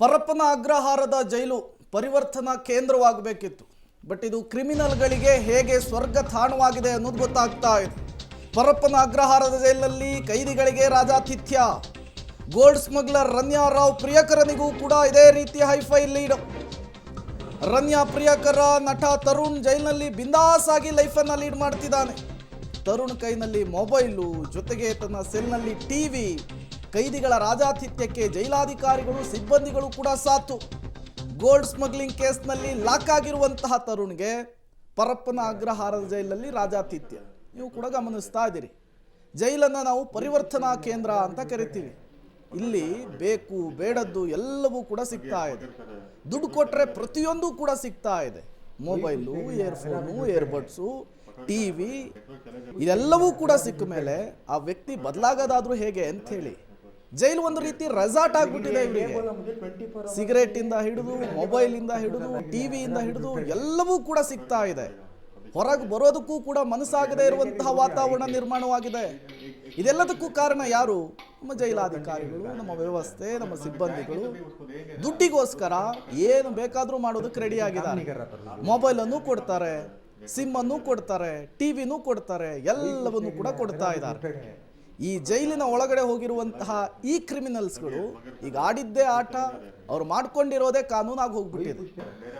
ಪರಪ್ಪನ ಅಗ್ರಹಾರದ ಜೈಲು ಪರಿವರ್ತನಾ ಕೇಂದ್ರವಾಗಬೇಕಿತ್ತು. ಬಟ್ ಇದು ಕ್ರಿಮಿನಲ್ಗಳಿಗೆ ಹೇಗೆ ಸ್ವರ್ಗ ತಾಣವಾಗಿದೆ ಅನ್ನೋದು ಗೊತ್ತಾಗ್ತಾ ಇದೆ. ಪರಪ್ಪನ ಅಗ್ರಹಾರದ ಜೈಲಿನಲ್ಲಿ ಕೈದಿಗಳಿಗೆ ರಾಜಾತಿಥ್ಯ. ಗೋಲ್ಡ್ ಸ್ಮಗ್ಲರ್ ರನ್ಯಾ ರಾವ್ ಪ್ರಿಯಕರನಿಗೂ ಕೂಡ ಇದೇ ರೀತಿಯ ಹೈಫೈ ಲೀಡ್. ರನ್ಯಾ ಪ್ರಿಯಕರ ನಟ ತರುಣ್ ಜೈಲಿನಲ್ಲಿ ಬಿಂದಾಸ್ ಆಗಿ ಲೈಫನ್ನು ಲೀಡ್ ಮಾಡ್ತಿದ್ದಾನೆ. ತರುಣ್ ಕೈನಲ್ಲಿ ಮೊಬೈಲು, ಜೊತೆಗೆ ತನ್ನ ಸೆಲ್ನಲ್ಲಿ ಟಿವಿ. ಕೈದಿಗಳ ರಾಜಾತಿಥ್ಯಕ್ಕೆ ಜೈಲಾಧಿಕಾರಿಗಳು ಸಿಬ್ಬಂದಿಗಳು ಕೂಡ ಸಾಥು. ಗೋಲ್ಡ್ ಸ್ಮಗ್ಲಿಂಗ್ ಕೇಸ್ನಲ್ಲಿ ಲಾಕ್ ಆಗಿರುವಂತಹ ತರುಣ್ಗೆ ಪರಪ್ಪನ ಅಗ್ರಹಾರದ ಜೈಲಲ್ಲಿ ರಾಜಾತಿಥ್ಯ. ನೀವು ಕೂಡ ಗಮನಿಸ್ತಾ ಇದ್ದೀರಿ. ಜೈಲನ್ನು ನಾವು ಪರಿವರ್ತನಾ ಕೇಂದ್ರ ಅಂತ ಕರಿತೀವಿ. ಇಲ್ಲಿ ಬೇಕು ಬೇಡದ್ದು ಎಲ್ಲವೂ ಕೂಡ ಸಿಗ್ತಾ ಇದೆ. ದುಡ್ಡು ಕೊಟ್ಟರೆ ಪ್ರತಿಯೊಂದು ಕೂಡ ಸಿಗ್ತಾ ಇದೆ. ಮೊಬೈಲು, ಇಯರ್ಫೋನು, ಇಯರ್ಬಡ್ಸು, ಟಿವಿ ಇದೆಲ್ಲವೂ ಕೂಡ ಸಿಕ್ಕ ಮೇಲೆ ಆ ವ್ಯಕ್ತಿ ಬದಲಾಗೋದಾದ್ರೂ ಹೇಗೆ ಅಂತ ಹೇಳಿ ಜೈಲು ಒಂದು ರೀತಿ ರೆಸಾರ್ಟ್ ಆಗ್ಬಿಟ್ಟಿದೆ ಇವರಿಗೆ. ಸಿಗರೇಟ್ ಇಂದ ಹಿಡಿದು, ಮೊಬೈಲ್ ಇಂದ ಹಿಡಿದು, ಟಿವಿಯಿಂದ ಹಿಡಿದು ಎಲ್ಲವೂ ಕೂಡ ಸಿಗ್ತಾ ಇದೆ. ಹೊರಗೆ ಬರೋದಕ್ಕೂ ಕೂಡ ಮನಸ್ಸಾಗದೇ ಇರುವಂತಹ ವಾತಾವರಣ ನಿರ್ಮಾಣವಾಗಿದೆ. ಇದೆಲ್ಲದಕ್ಕೂ ಕಾರಣ ಯಾರು? ನಮ್ಮ ಜೈಲಾಧಿಕಾರಿಗಳು, ನಮ್ಮ ವ್ಯವಸ್ಥೆ, ನಮ್ಮ ಸಿಬ್ಬಂದಿಗಳು ದುಡ್ಡಿಗೋಸ್ಕರ ಏನು ಬೇಕಾದರೂ ಮಾಡೋದಕ್ಕೆ ರೆಡಿ ಆಗಿದ್ದಾರೆ. ಮೊಬೈಲನ್ನು ಕೊಡ್ತಾರೆ, ಸಿಮ್ ಅನ್ನು ಕೊಡ್ತಾರೆ, ಟಿವಿನೂ ಕೊಡ್ತಾರೆ, ಎಲ್ಲವನ್ನು ಕೂಡ ಕೊಡ್ತಾ ಇದ್ದಾರೆ. ಈ ಜೈಲಿನ ಒಳಗಡೆ ಹೋಗಿರುವಂತಹ ಈ ಕ್ರಿಮಿನಲ್ಸ್ಗಳು ಈಗ ಆಡಿದ್ದೇ ಆಟ, ಅವ್ರು ಮಾಡ್ಕೊಂಡಿರೋದೇ ಕಾನೂನಾಗಿ ಹೋಗ್ಬಿಟ್ಟಿದೆ.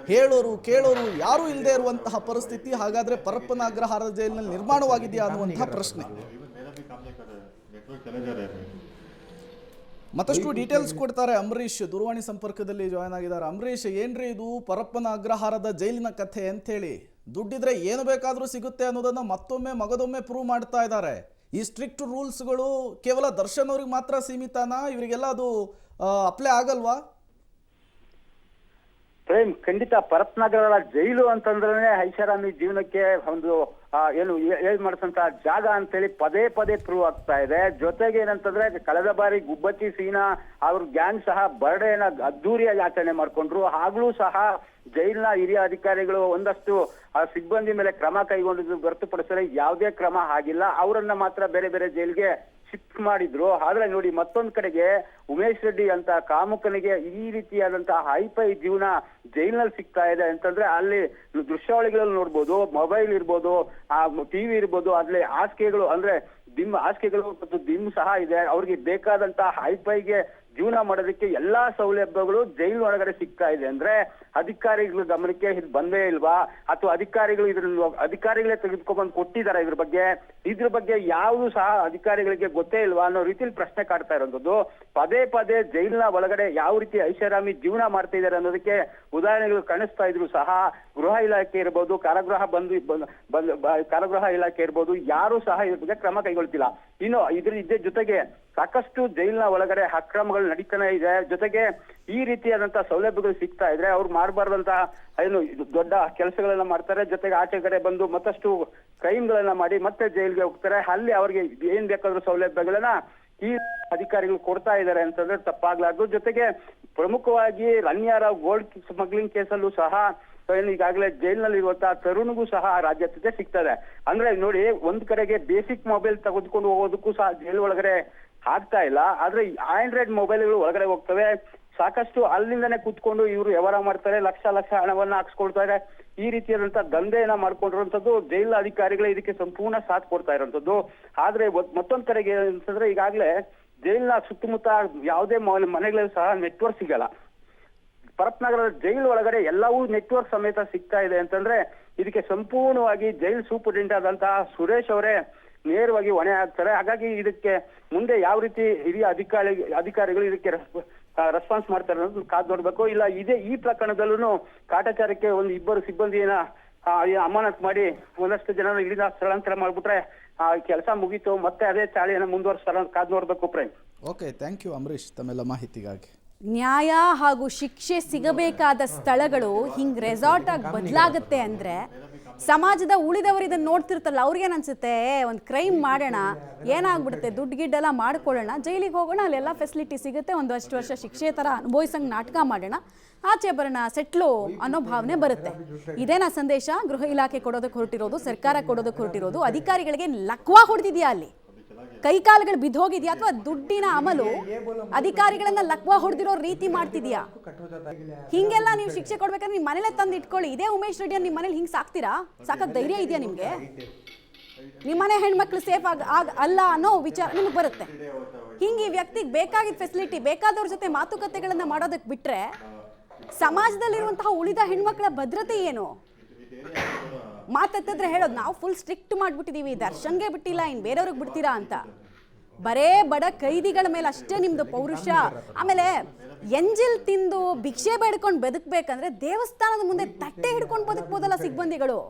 ಹೇಳೋರು ಕೇಳೋರು ಯಾರೂ ಇಲ್ಲದೆ ಇರುವಂತಹ ಪರಿಸ್ಥಿತಿ. ಹಾಗಾದ್ರೆ ಪರಪ್ಪನ ಅಗ್ರಹಾರದ ಜೈಲಿನಲ್ಲಿ ನಿರ್ಮಾಣವಾಗಿದೆಯಾ ಅನ್ನುವಂತಹ ಪ್ರಶ್ನೆ. ಮತ್ತಷ್ಟು ಡೀಟೇಲ್ಸ್ ಕೊಡ್ತಾರೆ ಅಂಬರೀಷ್, ದೂರವಾಣಿ ಸಂಪರ್ಕದಲ್ಲಿ ಜಾಯ್ನ್ ಆಗಿದ್ದಾರೆ. ಅಂಬರೀಷ್, ಏನ್ರಿ ಇದು ಪರಪ್ಪನ ಅಗ್ರಹಾರದ ಜೈಲಿನ ಕಥೆ ಅಂತ ಹೇಳಿ? ದುಡ್ಡಿದ್ರೆ ಏನು ಬೇಕಾದರೂ ಸಿಗುತ್ತೆ ಅನ್ನೋದನ್ನ ಮತ್ತೊಮ್ಮೆ ಮಗದೊಮ್ಮೆ ಪ್ರೂವ್ ಮಾಡ್ತಾ ಇದ್ದಾರೆ. ಈ ಸ್ಟ್ರಿಕ್ಟ್ ರೂಲ್ಸ್ಗಳು ಕೇವಲ ದರ್ಶನ್ ಅವ್ರಿಗೆ ಮಾತ್ರ ಸೀಮಿತನಾ? ಇವರಿಗೆಲ್ಲ ಅದು ಅಪ್ಲೈ ಆಗಲ್ವಾ? ಪ್ರೇಮ್, ಖಂಡಿತ ಪರಪ್ಪನಗರ ಜೈಲು ಅಂತಂದ್ರೆ ಐಷಾರಾಮಿ ಜೀವನಕ್ಕೆ ಒಂದು ಏನು ಮಾಡ್ತಂತ ಜಾಗ ಅಂತೇಳಿ ಪದೇ ಪದೇ ಪ್ರೂವ್ ಆಗ್ತಾ ಇದೆ. ಜೊತೆಗೆ ಏನಂತಂದ್ರೆ ಕಳೆದ ಬಾರಿ ಗುಬ್ಬಚ್ಚಿ ಸೀನಾ ಅವ್ರ ಗ್ಯಾಂಗ್ ಸಹ ಬರ್ಡೇನ ಅದ್ದೂರಿಯಾಗಿ ಆಚರಣೆ ಮಾಡ್ಕೊಂಡ್ರು. ಆಗ್ಲೂ ಸಹ ಜೈಲಿನ ಹಿರಿಯ ಅಧಿಕಾರಿಗಳು ಒಂದಷ್ಟು ಸಿಬ್ಬಂದಿ ಮೇಲೆ ಕ್ರಮ ಕೈಗೊಂಡಿದ್ದು ಹೊರತುಪಡಿಸಿದರೆ ಯಾವುದೇ ಕ್ರಮ ಆಗಿಲ್ಲ. ಅವರನ್ನ ಮಾತ್ರ ಬೇರೆ ಬೇರೆ ಜೈಲಿಗೆ ಶಿಫ್ಟ್ ಮಾಡಿದ್ರು. ಆದ್ರೆ ನೋಡಿ, ಮತ್ತೊಂದ್ ಕಡೆಗೆ ಉಮೇಶ್ ರೆಡ್ಡಿ ಅಂತ ಕಾಮುಕನಿಗೆ ಈ ರೀತಿಯಾದಂತಹ ಹೈಫೈ ಜೀವನ ಜೈಲಿನಲ್ಲಿ ಸಿಗ್ತಾ ಇದೆ ಅಂತಂದ್ರೆ ಅಲ್ಲಿ ದೃಶ್ಯಾವಳಿಗಳಲ್ಲಿ ನೋಡ್ಬೋದು, ಮೊಬೈಲ್ ಇರ್ಬೋದು, ಟಿವಿ ಇರ್ಬೋದು, ಅಲ್ಲಿ ಹಾಸಿಗೆಗಳು ಅಂದ್ರೆ ಹಾಸಿಗೆಗಳು ಮತ್ತು ದಿಮ್ ಸಹ ಇದೆ. ಅವ್ರಿಗೆ ಬೇಕಾದಂತಹ ಹೈಫೈಗೆ ಜೀವನ ಮಾಡೋದಕ್ಕೆ ಎಲ್ಲಾ ಸೌಲಭ್ಯಗಳು ಜೈಲು ಒಳಗಡೆ ಸಿಗ್ತಾ ಇದೆ. ಅಂದ್ರೆ ಅಧಿಕಾರಿಗಳ ಗಮನಕ್ಕೆ ಇದು ಬಂದೇ ಇಲ್ವಾ? ಅಥವಾ ಅಧಿಕಾರಿಗಳೇ ತೆಗೆದುಕೊಂಡ್ಬಂದು ಕೊಟ್ಟಿದ್ದಾರೆ ಇದ್ರ ಬಗ್ಗೆ ಯಾವುದು ಸಹ ಅಧಿಕಾರಿಗಳಿಗೆ ಗೊತ್ತೇ ಇಲ್ವಾ ಅನ್ನೋ ರೀತಿಯಲ್ಲಿ ಪ್ರಶ್ನೆ ಕಾಡ್ತಾ ಇರೋದು. ಪದೇ ಪದೇ ಜೈಲಿನ ಒಳಗಡೆ ಯಾವ ರೀತಿ ಐಷಾರಾಮಿ ಜೀವನ ಮಾಡ್ತಾ ಇದ್ದಾರೆ ಅನ್ನೋದಕ್ಕೆ ಉದಾಹರಣೆಗಳು ಕಾಣಿಸ್ತಾ ಇದ್ರು ಸಹ ಗೃಹ ಇಲಾಖೆ ಇರ್ಬೋದು, ಕಾರಾಗೃಹ ಇಲಾಖೆ ಇರ್ಬೋದು, ಯಾರು ಸಹ ಇದ್ರ ಬಗ್ಗೆ ಕ್ರಮ ಕೈಗೊಳ್ತಿಲ್ಲ. ಇನ್ನು ಇದ್ರ ಜೊತೆಗೆ ಸಾಕಷ್ಟು ಜೈಲಿನ ಒಳಗಡೆ ಅಕ್ರಮಗಳು ನಡೀತಾನೆ ಇದೆ. ಜೊತೆಗೆ ಈ ರೀತಿಯಾದಂತಹ ಸೌಲಭ್ಯಗಳು ಸಿಗ್ತಾ ಇದ್ರೆ ಅವ್ರು ಮಾಡಬಾರ್ದಂತಹ ಏನು ದೊಡ್ಡ ಕೆಲಸಗಳನ್ನ ಮಾಡ್ತಾರೆ. ಜೊತೆಗೆ ಆಚೆ ಕಡೆ ಬಂದು ಮತ್ತಷ್ಟು ಕ್ರೈಮ್ಗಳನ್ನ ಮಾಡಿ ಮತ್ತೆ ಜೈಲಿಗೆ ಹೋಗ್ತಾರೆ. ಅಲ್ಲಿ ಅವ್ರಿಗೆ ಏನ್ ಬೇಕಾದ್ರೂ ಸೌಲಭ್ಯಗಳನ್ನ ಈ ಅಧಿಕಾರಿಗಳು ಕೊಡ್ತಾ ಇದ್ದಾರೆ ಅಂತಂದ್ರೆ ತಪ್ಪಾಗ್ಲಾರ್ದು. ಜೊತೆಗೆ ಪ್ರಮುಖವಾಗಿ ರನ್ಯಾ ರಾವ್ ಗೋಲ್ಡ್ ಸ್ಮಗ್ಲಿಂಗ್ ಕೇಸಲ್ಲೂ ಸಹ ಈಗಾಗಲೇ ಜೈಲಿನಲ್ಲಿ ಇರುವಂತಹ ತರುಣ್ಗೂ ಸಹ ರಾಜ್ಯತೆ ಸಿಗ್ತದೆ. ಅಂದ್ರೆ ನೋಡಿ, ಒಂದ್ ಕಡೆಗೆ ಬೇಸಿಕ್ ಮೊಬೈಲ್ ತೆಗೆದುಕೊಂಡು ಹೋಗೋದಕ್ಕೂ ಸಹ ಜೈಲು ಒಳಗಡೆ ಆಗ್ತಾ ಇಲ್ಲ. ಆದ್ರೆ ಆಂಡ್ರಾಯ್ಡ್ ಮೊಬೈಲ್ಗಳು ಒಳಗಡೆ ಹೋಗ್ತವೆ. ಸಾಕಷ್ಟು ಅಲ್ಲಿಂದನೇ ಕೂತ್ಕೊಂಡು ಇವರು ವ್ಯವಹಾರ ಮಾಡ್ತಾರೆ, ಲಕ್ಷ ಲಕ್ಷ ಹಣವನ್ನ ಹಾಕ್ಸ್ಕೊಳ್ತಾರೆ. ಈ ರೀತಿಯಾದಂತಹ ದಂಧೆಯನ್ನ ಮಾಡ್ಕೊಂಡಿರುವಂತದ್ದು ಜೈಲ ಅಧಿಕಾರಿಗಳೇ ಇದಕ್ಕೆ ಸಂಪೂರ್ಣ ಸಾಥ್ ಕೊಡ್ತಾ ಇರುವಂತದ್ದು. ಆದ್ರೆ ಮತ್ತೊಂದ್ ಕಡೆಗೆ ಅಂತಂದ್ರೆ ಈಗಾಗಲೇ ಜೈಲಿನ ಸುತ್ತಮುತ್ತ ಯಾವುದೇ ಮನೆಗಳಲ್ಲಿ ಸಹ ನೆಟ್ವರ್ಕ್ ಸಿಗಲ್ಲ. ಪರಪ್ಪನಗರದ ಜೈಲು ಒಳಗಡೆ ಎಲ್ಲವೂ ನೆಟ್ವರ್ಕ್ ಸಮೇತ ಸಿಗ್ತಾ ಇದೆ ಅಂತಂದ್ರೆ ಇದಕ್ಕೆ ಸಂಪೂರ್ಣವಾಗಿ ಜೈಲ್ ಸೂಪರಿಂಟೆಂಡೆಂಟ್ ಆದಂತಹ ಸುರೇಶ್ ಅವರೇ ನೇರವಾಗಿ ಹೊಣೆ ಆಗ್ತಾರೆ. ಹಾಗಾಗಿ ಇದಕ್ಕೆ ಮುಂದೆ ಯಾವ ರೀತಿ ಹಿರಿಯ ಅಧಿಕಾರಿಗಳು ಇದಕ್ಕೆ ರೆಸ್ಪಾನ್ಸ್ ಮಾಡ್ತಾರೆ ಅನ್ನೋದು ಕಾದ್ ನೋಡ್ಬೇಕು. ಇಲ್ಲ ಈ ಪ್ರಕರಣದಲ್ಲೂ ಕಾಟಾಚಾರಕ್ಕೆ ಒಂದು ಇಬ್ಬರು ಸಿಬ್ಬಂದಿಯನ್ನ ಅಮಾನತ್ ಮಾಡಿ ಒಂದಷ್ಟು ಜನರು ಇಳಿದ ಸ್ಥಳಾಂತರ ಮಾಡ್ಬಿಟ್ರೆ ಕೆಲಸ ಮುಗೀತು. ಮತ್ತೆ ಅದೇ ಚಾಳಿಯನ್ನ ಮುಂದುವರಿಸ್ತಾರ ಕಾದ್ ನೋಡ್ಬೇಕು. Prem, okay, thank you Ambareesh ತಮ್ಮೆಲ್ಲ ಮಾಹಿತಿಗಾಗಿ. ನ್ಯಾಯ ಹಾಗೂ ಶಿಕ್ಷೆ ಸಿಗಬೇಕಾದ ಸ್ಥಳಗಳು ಹಿಂಗೆ ರೆಸಾರ್ಟ್ ಆಗಿ ಬದಲಾಗುತ್ತೆ ಅಂದರೆ ಸಮಾಜದ ಉಳಿದವರು ಇದನ್ನು ನೋಡ್ತಿರ್ತಾರಲ್ಲ, ಅವ್ರಿಗೇನು ಅನ್ಸುತ್ತೆ? ಒಂದು ಕ್ರೈಮ್ ಮಾಡೋಣ, ಏನಾಗ್ಬಿಡುತ್ತೆ, ದುಡ್ಡು ಗಿಡ್ಡೆಲ್ಲ ಮಾಡ್ಕೊಳ್ಳೋಣ, ಜೈಲಿಗೆ ಹೋಗೋಣ, ಅಲ್ಲೆಲ್ಲ ಫೆಸಿಲಿಟಿ ಸಿಗುತ್ತೆ, ಒಂದಷ್ಟು ವರ್ಷ ಶಿಕ್ಷೆ ಥರ ಅನುಭವಿಸಂಗೆ ನಾಟಕ ಮಾಡೋಣ, ಆಚೆ ಬರೋಣ, ಸೆಟ್ಲು ಅನ್ನೋ ಭಾವನೆ ಬರುತ್ತೆ. ಇದೇನಾ ಸಂದೇಶ ಗೃಹ ಇಲಾಖೆ ಕೊಡೋದಕ್ಕೆ ಹೊರಟಿರೋದು, ಸರ್ಕಾರ ಕೊಡೋದಕ್ಕೆ ಹೊರಟಿರೋದು? ಅಧಿಕಾರಿಗಳಿಗೆ ಲಕ್ವಾ ಹೊಡೆದಿದೆಯಾ ಅಲ್ಲಿ? ಕೈಕಾಲುಗಳು ಬಿದ್ದೋಗಿದ್ಯಾ ಅಥವಾ ದುಡ್ಡಿನ ಅಮಲು ಅಧಿಕಾರಿಗಳನ್ನ ಲಕ್ವಾ ಹೊಡೆದಿರೋ ರೀತಿ ಮಾಡ್ತಿದ್ಯಾ? ಹಿಂಗೆಲ್ಲ ನೀವು ಶಿಕ್ಷೆ ಕೊಡ್ಬೇಕಂದ್ರೆ ನಿಮ್ಮ ಮನೇಲೆ ತಂದು ಇಟ್ಕೊಳ್ಳಿ. ಇದೇ ಉಮೇಶ್ ರೆಡ್ಡಿ ನಿಮ್ಮ ಮನೇಲಿ ಹಿಂಗೆ ಸಾಕ್ತೀರಾ? ಸಾಕಕ್ ಧೈರ್ಯ ಇದೆಯಾ ನಿಮ್ಗೆ? ನಿಮ್ಮನೆ ಹೆಣ್ಮಕ್ಳು ಸೇಫ್ ಅಲ್ಲ ಅನ್ನೋ ವಿಚಾರ ನಿಮಗೆ ಬರುತ್ತೆ. ಹಿಂಗೆ ಈ ವ್ಯಕ್ತಿಗೆ ಬೇಕಾಗಿದ್ದ ಫೆಸಿಲಿಟಿ, ಬೇಕಾದವ್ರ ಜೊತೆ ಮಾತುಕತೆಗಳನ್ನ ಮಾಡೋದಕ್ಕೆ ಬಿಟ್ರೆ ಸಮಾಜದಲ್ಲಿರುವಂತಹ ಉಳಿದ ಹೆಣ್ಮಕ್ಳ ಭದ್ರತೆ ಏನು? ಮಾತೆತ್ತಿದ್ರೆ ಹೇಳೋದು ನಾವು ಫುಲ್ ಸ್ಟ್ರಿಕ್ಟ್ ಮಾಡ್ಬಿಟ್ಟಿದೀವಿ, ದರ್ಶನ್ಗೆ ಬಿಟ್ಟಿಲ್ಲ, ಇನ್ನು ಬೇರೆಯವ್ರಿಗೆ ಬಿಡ್ತೀರಾ ಅಂತ. ಬರೇ ಬಡ ಕೈದಿಗಳ ಮೇಲೆ ಅಷ್ಟೇ ನಿಮ್ದು ಪೌರುಷ. ಆಮೇಲೆ ಎಂಜಿಲ್ ತಿಂದು ಭಿಕ್ಷೆ ಬೇಡ್ಕೊಂಡು ಬದುಕಬೇಕಂದ್ರೆ ದೇವಸ್ಥಾನದ ಮುಂದೆ ತಟ್ಟೆ ಹಿಡ್ಕೊಂಡು ಬದುಕ್ಬೋದಲ್ಲ ಸಿಬ್ಬಂದಿಗಳು.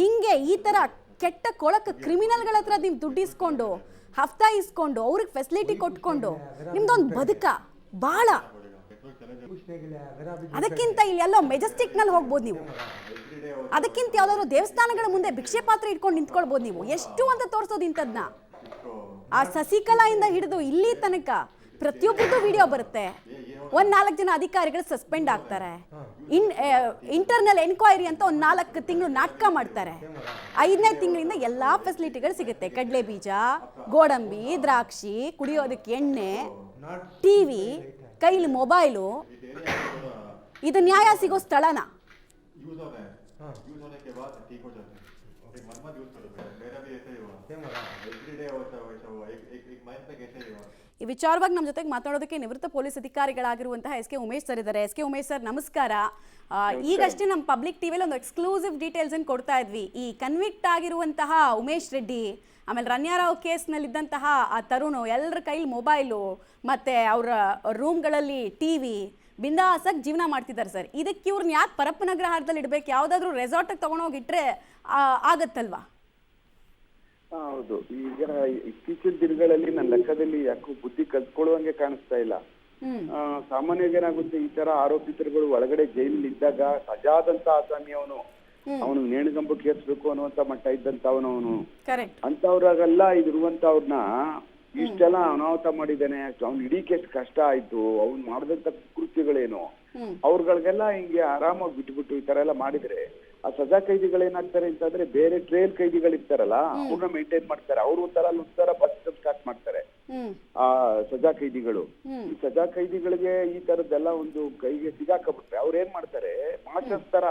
ಹಿಂಗೆ ಈ ತರ ಕೆಟ್ಟ ಕೊಳಕ ಕ್ರಿಮಿನಲ್ಗಳ ಹತ್ರ ನೀವು ದುಡ್ಡಿಸ್ಕೊಂಡು ಹಫ್ತಾ ಇಸ್ಕೊಂಡು ಅವ್ರಿಗೆ ಫೆಸಿಲಿಟಿ ಕೊಟ್ಕೊಂಡು ನಿಮ್ದೊಂದು ಬದುಕ ಬಾಳ. ಅದಕ್ಕಿಂತ ಇಲ್ಲಿ ಎಲ್ಲೋ ಮೆಜೆಸ್ಟಿಕ್ ನಲ್ಲಿ ಹೋಗ್ಬೋದು ನೀವು. ಅದಕ್ಕಿಂತ ಯಾವ್ದಾದ್ರು ದೇವಸ್ಥಾನಗಳ ಮುಂದೆ ಭಿಕ್ಷೆ ಪಾತ್ರೆ ಇಟ್ಕೊಂಡು ನಿಂತ್ಕೊಳ್ಬೋದು ನೀವು. ಎಷ್ಟು ಅಂತ ತೋರಿಸೋದು ಇಂಥದ್ನ. ಆ ಸಸಿಕಲಾಯಿಂದ ಹಿಡಿದು ಇಲ್ಲಿ ತನಕ ಪ್ರತಿಯೊಬ್ಬರದ್ದು ವಿಡಿಯೋ ಬರುತ್ತೆ. 4 ಜನ ಅಧಿಕಾರಿಗಳು ಸಸ್ಪೆಂಡ್ ಆಗ್ತಾರೆ. ಇಂಟರ್ನಲ್ ಎನ್ಕ್ವೈರಿ ಅಂತ 4 ತಿಂಗಳು ನಾಟಕ ಮಾಡ್ತಾರೆ. 5ನೇ ತಿಂಗಳಿಂದ ಎಲ್ಲಾ ಫೆಸಿಲಿಟಿಗಳು ಸಿಗುತ್ತೆ. ಕಡಲೆ ಬೀಜ, ಗೋಡಂಬಿ, ದ್ರಾಕ್ಷಿ, ಕುಡಿಯೋದಕ್ಕೆ ಎಣ್ಣೆ, ಟಿವಿ, ಕೈಲಿ ಮೊಬೈಲು. ಇದು ನ್ಯಾಯ ಸಿಗೋ ಸ್ಥಳನಾ? ಈ ವಿಚಾರವಾಗಿ ನಮ್ಮ ಜೊತೆಗೆ ಮಾತಾಡೋದಕ್ಕೆ ನಿವೃತ್ತ ಪೊಲೀಸ್ ಅಧಿಕಾರಿಗಳಾಗಿರುವಂತಹ ಎಸ್ ಕೆ ಉಮೇಶ್ ಸರ್ ಇದ್ದಾರೆ. ಎಸ್ ಕೆ ಉಮೇಶ್ ಸರ್ ನಮಸ್ಕಾರ. ಈಗಷ್ಟೇ ನಮ್ಮ ಪಬ್ಲಿಕ್ ಟಿವಿಯಲ್ಲಿ ಒಂದು ಎಕ್ಸ್ಕ್ಲೂಸಿವ್ ಡೀಟೇಲ್ಸ್ ಅನ್ನು ಕೊಡ್ತಾ ಇದ್ವಿ. ಈ ಕನ್ವಿಕ್ಟ್ ಆಗಿರುವಂತಹ ಉಮೇಶ್ ರೆಡ್ಡಿ, ಆಮೇಲೆ ರನ್ಯಾರಾವ್ ಕೇಸ್ನಲ್ಲಿದ್ದಂತಹ ಆ ತರುಣ್, ಎಲ್ಲರ ಕೈಲಿ ಮೊಬೈಲು ಮತ್ತೆ ಅವರ ರೂಮ್ಗಳಲ್ಲಿ ಟಿವಿ, ಬಿಂದಾಸಾಗಿ ಜೀವನ ಮಾಡ್ತಿದ್ದಾರೆ ಸರ್. ಇದಕ್ಕೆ ಇವ್ರನ್ನ ಯಾಕೆ ಪರಪ್ಪನಗ್ರಹಾರದಲ್ಲಿ ಇಡಬೇಕು? ಯಾವುದಾದ್ರೂ ರೆಸಾರ್ಟಿಗೆ ತಗೊಂಡೋಗಿಟ್ರೆ ಆಗತ್ತಲ್ವಾ? ಹೌದು. ಈಗ ಇತ್ತೀಚಿನ ದಿನಗಳಲ್ಲಿ ನನ್ನ ಲೆಕ್ಕದಲ್ಲಿ ಯಾಕೋ ಬುದ್ಧಿ ಕಲ್ತ್ಕೊಳ್ಳುವಂಗೆ ಕಾಣಿಸ್ತಾ ಇಲ್ಲ. ಸಾಮಾನ್ಯವಾಗಿ ಏನಾಗುತ್ತೆ, ಈ ತರ ಆರೋಪಿತರುಗಳು ಒಳಗಡೆ ಜೈಲಲ್ಲಿ ಇದ್ದಾಗ ಸಜಾದಂತ ಆಸಾಮಿ ಅವನು ನೇಣುಗಂಬಕ್ಕೆ ಏರ್ಸ್ಬೇಕು ಅನ್ನುವಂತ ಮಟ್ಟ ಇದ್ದಂತವನು ಅಂತವ್ರಾಗೆಲ್ಲ ಇದಿರುವಂತವ್ರನ್ನ ಇಷ್ಟೆಲ್ಲ ಅನಾಹುತ ಮಾಡಿದ್ದಾನೆ, ಅವ್ನು ಹಿಡೀಕೆ ಎಷ್ಟು ಕಷ್ಟ ಆಯ್ತು, ಅವ್ನು ಮಾಡಿದಂತ ಕೃತ್ಯಗಳೇನು, ಅವ್ರಗಳಿಗೆಲ್ಲ ಹಿಂಗೆ ಆರಾಮಾಗಿ ಬಿಟ್ಬಿಟ್ಟು ಈ ತರ ಎಲ್ಲ ಮಾಡಿದ್ರೆ ಆ ಸಜಾ ಕೈದಿಗಳೇನಾಗ್ತಾರೆ ಅಂತಂದ್ರೆ ಬೇರೆ ಟ್ರೇಲ್ ಕೈದಿಗಳಿರ್ತಾರಲ್ಲ ಅವ್ರನ್ನ ಮೇಂಟೈನ್ ಮಾಡ್ತಾರೆ. ಅವ್ರು ಒಂಥರ ಬಸ್ ಸ್ಟಾರ್ಟ್ ಮಾಡ್ತಾರೆ ಆ ಸಜಾ ಕೈದಿಗಳು. ಈ ಸಜಾ ಕೈದಿಗಳಿಗೆ ಈ ತರದ್ದೆಲ್ಲ ಒಂದು ಕೈಗೆ ಸಿಗಾಕಬಿಟ್ರೆ ಅವ್ರ ಏನ್ ಮಾಡ್ತಾರೆ, ಮಾಸ್ಟರ್ಸ್ ತರ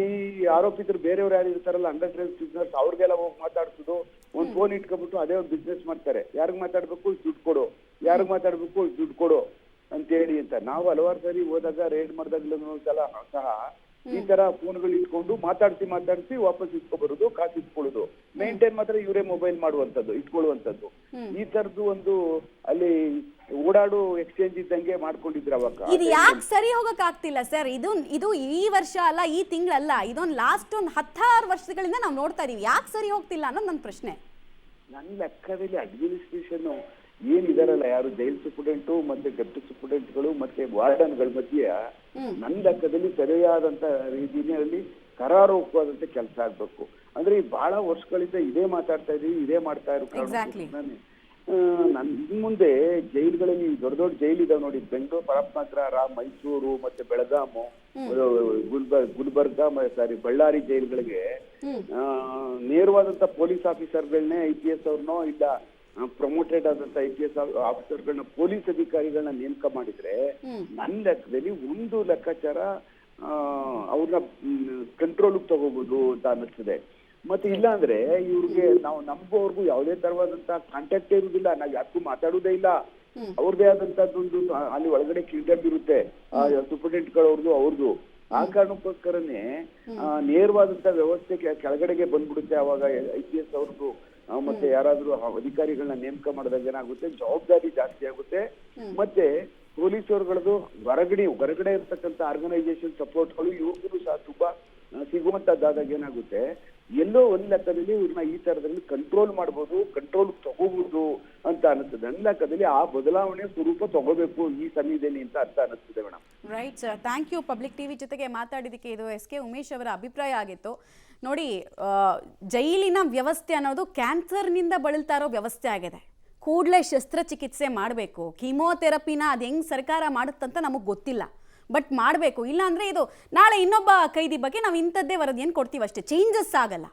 ಈ ಆರೋಪಿತರು ಬೇರೆಯವ್ರು ಯಾರು ಇರ್ತಾರಲ್ಲ ಅಂಡರ್ ಟ್ರೇಲ್ ಬಿಸ್ನೆಸ್ ಅವ್ರಿಗೆಲ್ಲ ಹೋಗಿ ಮಾತಾಡ್ಸೋದು, ಒಂದ್ ಫೋನ್ ಇಟ್ಕೊಬಿಟ್ಟು ಅದೇ ಒಂದು ಬಿಸ್ನೆಸ್ ಮಾಡ್ತಾರೆ. ಯಾರಿಗ್ ಮಾತಾಡ್ಬೇಕು ದುಡ್ಡು ಕೊಡು, ಯಾರಿಗ್ ಮಾತಾಡ್ಬೇಕು ದುಡ್ಡು ಕೊಡು ಅಂತ ಹೇಳಿ ಅಂತ. ನಾವು ಹಲವಾರು ಸಾರಿ ಹೋದಾಗ ರೇಡ್ ಮಾಡಿದಾಗ್ಲೂ ಸಹ ಈ ತರ ಫೋನ್ಗಳು ಇಟ್ಕೊಂಡು ಮಾತಾಡ್ಸಿ ವಾಪಸ್ ಇಟ್ಕೊಬರುದು, ಕಾಸು ಇಟ್ಕೊಳ್ಳೋದು, ಮೇಂಟೈನ್ ಮಾತ್ರ ಇವರೇ ಮೊಬೈಲ್ ಮಾಡುವಂತದ್ದು, ಇಟ್ಕೊಳ್ಳುವಂತದ್ದು. ಈ ತರದ್ದು ಒಂದು ಅಲ್ಲಿ ಓಡಾಡು ಎಕ್ಸ್ಚೇಂಜ್ ಇದ್ದಂಗೆ ಮಾಡ್ಕೊಂಡಿದ್ರು ಅವಾಗ. ಇದು ಯಾಕೆ ಸರಿ ಹೋಗಕ್ ಆಗ್ತಿಲ್ಲ ಸರ್? ಇದು ಈ ವರ್ಷ ಅಲ್ಲ, ಈ ತಿಂಗಳಲ್ಲ, ಇದೊಂದು ಲಾಸ್ಟ್ ಒಂದು 16 ವರ್ಷಗಳಿಂದ ನಾವು ನೋಡ್ತಾ ಇದೀವಿ. ಯಾಕೆ ಸರಿ ಹೋಗ್ತಿಲ್ಲ ಅನ್ನೋದು ನನ್ನ ಪ್ರಶ್ನೆ. ನನ್ನ ಲೆಕ್ಕದಲ್ಲಿ ಅಡ್ಮಿನಿಸ್ಟ್ರೇಷನ್ ಏನಿದಾರಲ್ಲ, ಯಾರು ಜೈಲ್ ಸೂಪರಿಂಟೆಂಟು ಮತ್ತೆ ಡೆಪ್ಟಿ ಸೂಪರಿಂಟೆಂಟ್ಗಳು ಮತ್ತೆ ವಾರ್ಡನ್ಗಳ ಮಧ್ಯೆ ನನ್ನ ಲೆಕ್ಕದಲ್ಲಿ ಸರಿಯಾದಂತ ರೀತಿಯಲ್ಲಿ ಕರಾರುವಾದಂತ ಕೆಲಸ ಆಗ್ಬೇಕು. ಅಂದ್ರೆ ಬಹಳ ವರ್ಷಗಳಿಂದ ಇದೇ ಮಾತಾಡ್ತಾ ಇದೀವಿ, ಇದೇ ಮಾಡ್ತಾ ಇರೋ ನನ್ ಮುಂದೆ ಜೈಲ್ಗಳಲ್ಲಿ ದೊಡ್ಡ ಜೈಲ್ ಇದಾವೆ ನೋಡಿ, ಬೆಂಗಳೂರು, ಪರಪ್ಪನಗ್ರಹಾರ, ಮೈಸೂರು ಮತ್ತೆ ಬೆಳಗಾಮು, ಗುಲ್ಬರ್ಗ ಬಳ್ಳಾರಿ ಜೈಲ್ಗಳಿಗೆ ನೇರವಾದಂತ ಪೊಲೀಸ್ ಆಫೀಸರ್ಗಳನ್ನೇ IPS ಅವ್ರನ್ನೋ ಇಲ್ಲ ಪ್ರಮೋಟೆಡ್ ಆದಂತ IPS ಆಫೀಸರ್ಗಳನ್ನ ಪೊಲೀಸ್ ಅಧಿಕಾರಿಗಳನ್ನ ನೇಮಕ ಮಾಡಿದ್ರೆ ನನ್ನ ಲೆಕ್ಕದಲ್ಲಿ ಒಂದು ಲೆಕ್ಕಾಚಾರ ಅವ್ರನ್ನ ಕಂಟ್ರೋಲ್ ತಗೋಬಹುದು ಅಂತ ಅನ್ನಿಸ್ತದೆ. ಮತ್ತೆ ಇಲ್ಲ ಅಂದ್ರೆ ಇವ್ರಿಗೆ ನಾವು ನಮ್ಗೋರ್ಗು ಯಾವುದೇ ತರವಾದಂತ ಕಾಂಟ್ಯಾಕ್ಟ್ ಇರುವುದಿಲ್ಲ, ನಾವ್ ಯಾಕೂ ಮಾತಾಡುವುದೇ ಇಲ್ಲ. ಅವ್ರದೇ ಆದಂತದ್ದೊಂದು ಅಲ್ಲಿ ಒಳಗಡೆ ಕಿಲ್ಡಪ್ ಇರುತ್ತೆ ಸೂಪರಿಂಟೆಂಡೆಂಟ್ಗಳವ್ರದ್ದು ಅವ್ರದ್ದು. ಆ ಕಾರಣಕ್ಕೋಸ್ಕರನೇ ನೇರವಾದಂತ ವ್ಯವಸ್ಥೆ ಕೆಳಗಡೆಗೆ ಬಂದ್ಬಿಡುತ್ತೆ. ಅವಾಗ IPS ಅವ್ರದ್ದು ಮತ್ತೆ ಯಾರಾದ್ರೂ ಅಧಿಕಾರಿಗಳನ್ನ ನೇಮಕ ಮಾಡಿದಾಗ ಏನಾಗುತ್ತೆ, ಜವಾಬ್ದಾರಿ ಜಾಸ್ತಿ ಆಗುತ್ತೆ. ಮತ್ತೆ ಪೊಲೀಸರುಗಳದ್ದು ಹೊರಗಡೆ ಇರ್ತಕ್ಕಂಥ ಆರ್ಗನೈಸೇಷನ್ ಸಪೋರ್ಟ್ಗಳು ಇವ್ರಿಗೂ ಸಹ ತುಂಬಾ ಸಿಗುವಂತದ್ದಾದಾಗ ಏನಾಗುತ್ತೆ, ಎಲ್ಲೋ ಒಂದ್ ಲೆಕ್ಕದಲ್ಲಿ ಇವ್ರನ್ನ ಈ ತರದಲ್ಲಿ ಕಂಟ್ರೋಲ್ ಮಾಡ್ಬೋದು, ಕಂಟ್ರೋಲ್ ತಗೋಬಹುದು ಅಂತ ಅನಿಸ್ತದೆ. ನನ್ನ ಲೆಕ್ಕದಲ್ಲಿ ಆ ಬದಲಾವಣೆ ಸ್ವರೂಪ ತಗೋಬೇಕು ಈ ಸಮಯದಲ್ಲಿ ಅಂತ ಅರ್ಥ ಅನಿಸ್ತದೆ madam. Right sir, thank you. Public TV ಜೊತೆಗೆ ಮಾತಾಡಿದಕ್ಕೆ ಇದು ಎಸ್ ಕೆ ಉಮೇಶ್ ಅವರ ಅಭಿಪ್ರಾಯ ಆಗಿತ್ತು. ನೋಡಿ, ಜೈಲಿನ ವ್ಯವಸ್ಥೆ ಅನ್ನೋದು ಕ್ಯಾನ್ಸರ್ನಿಂದ ಬಳಲ್ತಾ ಇರೋ ವ್ಯವಸ್ಥೆ ಆಗಿದೆ. ಕೂಡಲೇ ಶಸ್ತ್ರಚಿಕಿತ್ಸೆ ಮಾಡಬೇಕು. ಕೀಮೋಥೆರಪಿನ ಅದು ಹೆಂಗೆ ಸರ್ಕಾರ ಮಾಡುತ್ತಂತ ನಮಗೆ ಗೊತ್ತಿಲ್ಲ, ಬಟ್ ಮಾಡಬೇಕು. ಇಲ್ಲ ಅಂದರೆ ಇದು ನಾಳೆ ಇನ್ನೊಬ್ಬ ಕೈದಿ ಬಗ್ಗೆ ನಾವು ಇಂಥದ್ದೇ ವರದಿಯನ್ನು ಕೊಡ್ತೀವಿ ಅಷ್ಟೇ, ಚೇಂಜಸ್ ಆಗಲ್ಲ.